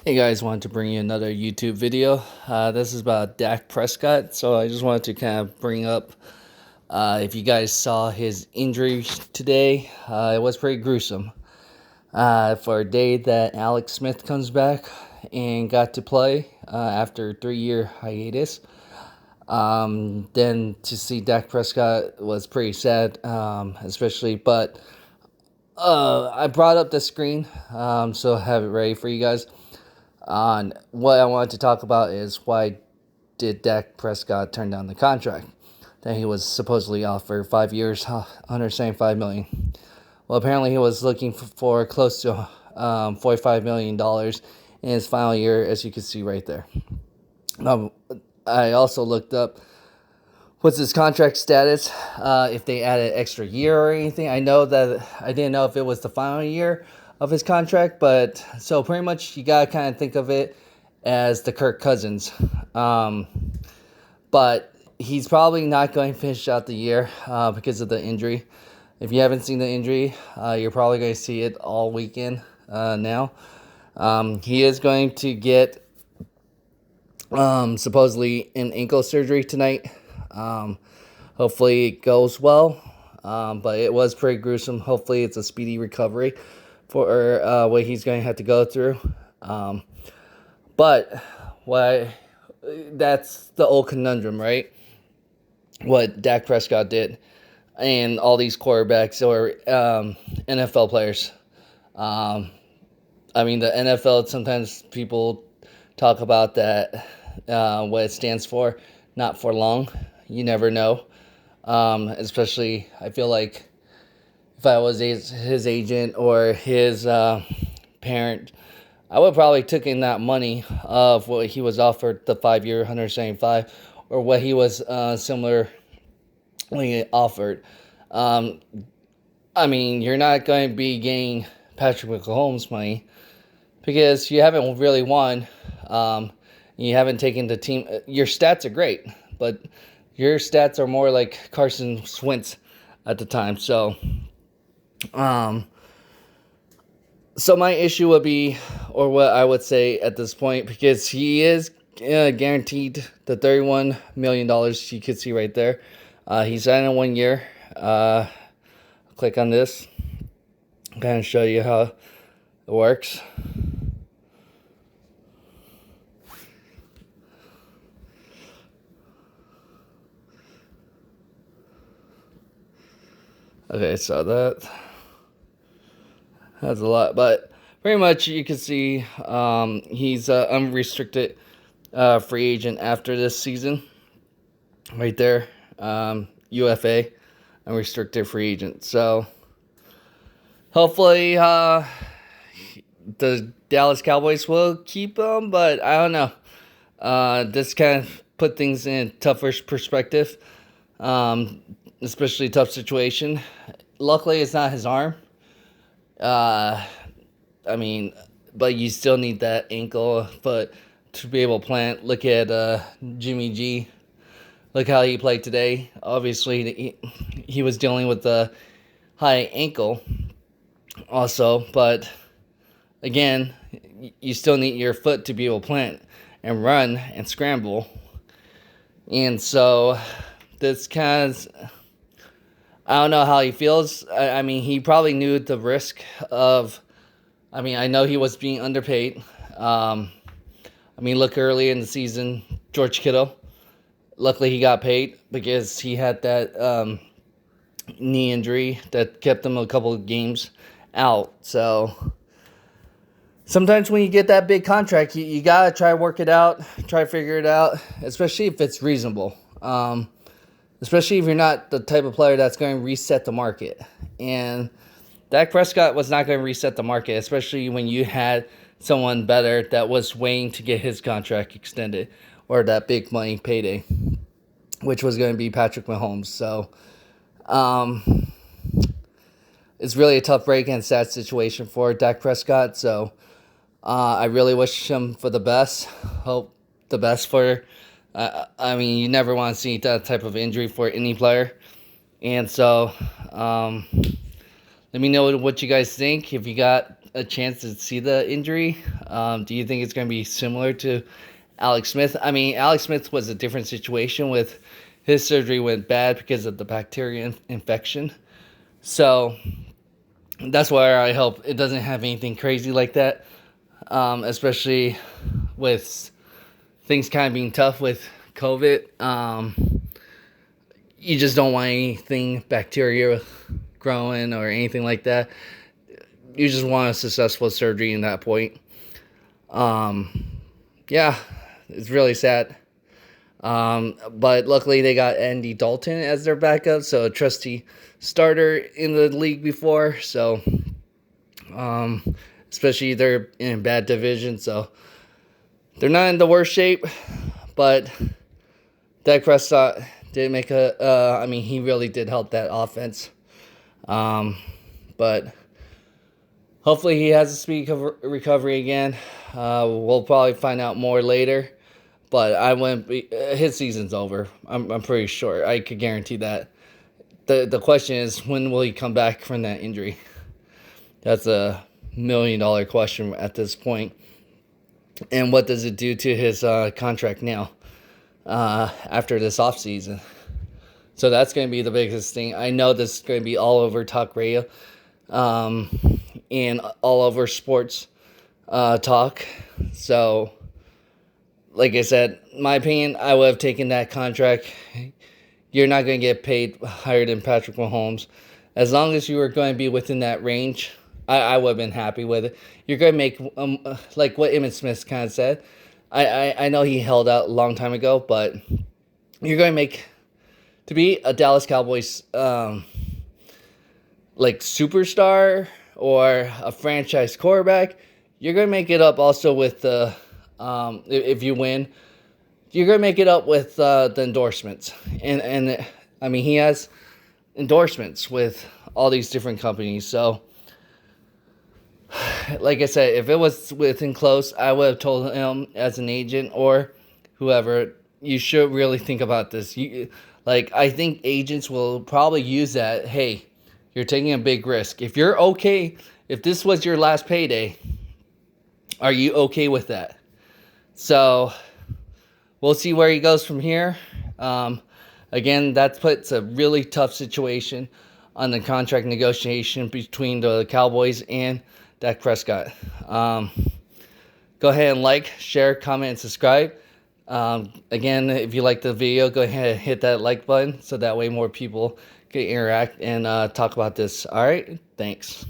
Hey guys, wanted to bring you another YouTube video. This is about Dak Prescott. So I just wanted to kind of bring up if you guys saw his injury today. It was pretty gruesome. For a day that Alex Smith comes back and got to play after a 3-year hiatus. Then to see Dak Prescott was pretty sad, especially. But I brought up the screen, so I have it ready for you guys. On what I wanted to talk about is why did Dak Prescott turn down the contract that he was supposedly offered 5 years, $175 million. Well, apparently he was looking for close to $45 million in his final year, as you can see right there. I also looked up what's his contract status, if they added extra year or anything. I didn't know if it was the final year of his contract, but so pretty much you gotta kind of think of it as the Kirk Cousins. But he's probably not going to finish out the year because of the injury. If you haven't seen the injury, you're probably going to see it all weekend now. He is going to get supposedly an ankle surgery tonight. Hopefully it goes well, but it was pretty gruesome. Hopefully it's a speedy recovery for what he's going to have to go through. But that's the old conundrum, right? What Dak Prescott did, and all these quarterbacks or NFL players. The NFL, sometimes people talk about that, what it stands for, not for long. You never know. Especially, I feel like if I was his agent or his parent, I would probably took in that money of what he was offered, the 5-year, 175, or what he was similarly offered. You're not going to be getting Patrick Mahomes money because you haven't really won. You haven't taken the team. Your stats are great, but your stats are more like Carson Wentz at the time. So my issue would be, or what I would say at this point, because he is guaranteed the $31 million you could see right there. He signed in 1 year. Click on this. Kind of show you how it works. Okay, so that's a lot, but pretty much you can see he's unrestricted free agent after this season. Right there, UFA, unrestricted free agent. So hopefully the Dallas Cowboys will keep him, but I don't know. This kind of put things in tougher perspective, especially tough situation. Luckily, it's not his arm. But you still need that ankle foot to be able to plant. Look at Jimmy G. Look how he played today. Obviously, he was dealing with the high ankle also, but again, you still need your foot to be able to plant and run and scramble. And so this kind of, I don't know how he feels. He probably knew the risk of, I know he was being underpaid. Look early in the season, George Kittle. Luckily, he got paid because he had that knee injury that kept him a couple of games out. So sometimes when you get that big contract, you gotta try to work it out, try to figure it out, especially if it's reasonable. Especially if you're not the type of player that's going to reset the market. And Dak Prescott was not going to reset the market, especially when you had someone better that was waiting to get his contract extended or that big money payday, which was going to be Patrick Mahomes. So it's really a tough break and sad situation for Dak Prescott. So I really wish him for the best. Hope the best for you never want to see that type of injury for any player. And so, let me know what you guys think. If you got a chance to see the injury, do you think it's going to be similar to Alex Smith? I mean, Alex Smith was a different situation with his surgery went bad because of the bacteria infection. So that's why I hope it doesn't have anything crazy like that, especially with things kind of being tough with COVID. You just don't want anything bacteria growing or anything like that. You just want a successful surgery in that point. Yeah, it's really sad. But luckily they got Andy Dalton as their backup, so a trusty starter in the league before. So, especially they're in a bad division, so they're not in the worst shape. But Dak Prescott did make I mean, he really did help that offense. But hopefully he has a speedy recovery again. We'll probably find out more later. But I wouldn't be. His season's over. I'm pretty sure. I could guarantee that. The question is, when will he come back from that injury? That's a $1 million question at this point. And what does it do to his contract now after this offseason? So that's going to be the biggest thing. I know this is going to be all over talk radio and all over sports talk. So, like I said, my opinion, I would have taken that contract. You're not going to get paid higher than Patrick Mahomes. As long as you were going to be within that range, I would have been happy with it. You're going to make, like what Emmitt Smith kind of said. I know he held out a long time ago, but you're going to make, to be a Dallas Cowboys like superstar or a franchise quarterback, you're going to make it up also with the, if you win, you're going to make it up with the endorsements. And I mean, he has endorsements with all these different companies. So, like I said, if it was within close, I would have told him as an agent or whoever, you should really think about this. I think agents will probably use that. Hey, you're taking a big risk. If you're okay, if this was your last payday, are you okay with that? So, we'll see where he goes from here. Again, that puts a really tough situation on the contract negotiation between the Cowboys and Dak Prescott. Go ahead and like, share, comment, and subscribe. Again, if you like the video, go ahead and hit that like button so that way more people can interact and talk about this. All right, thanks.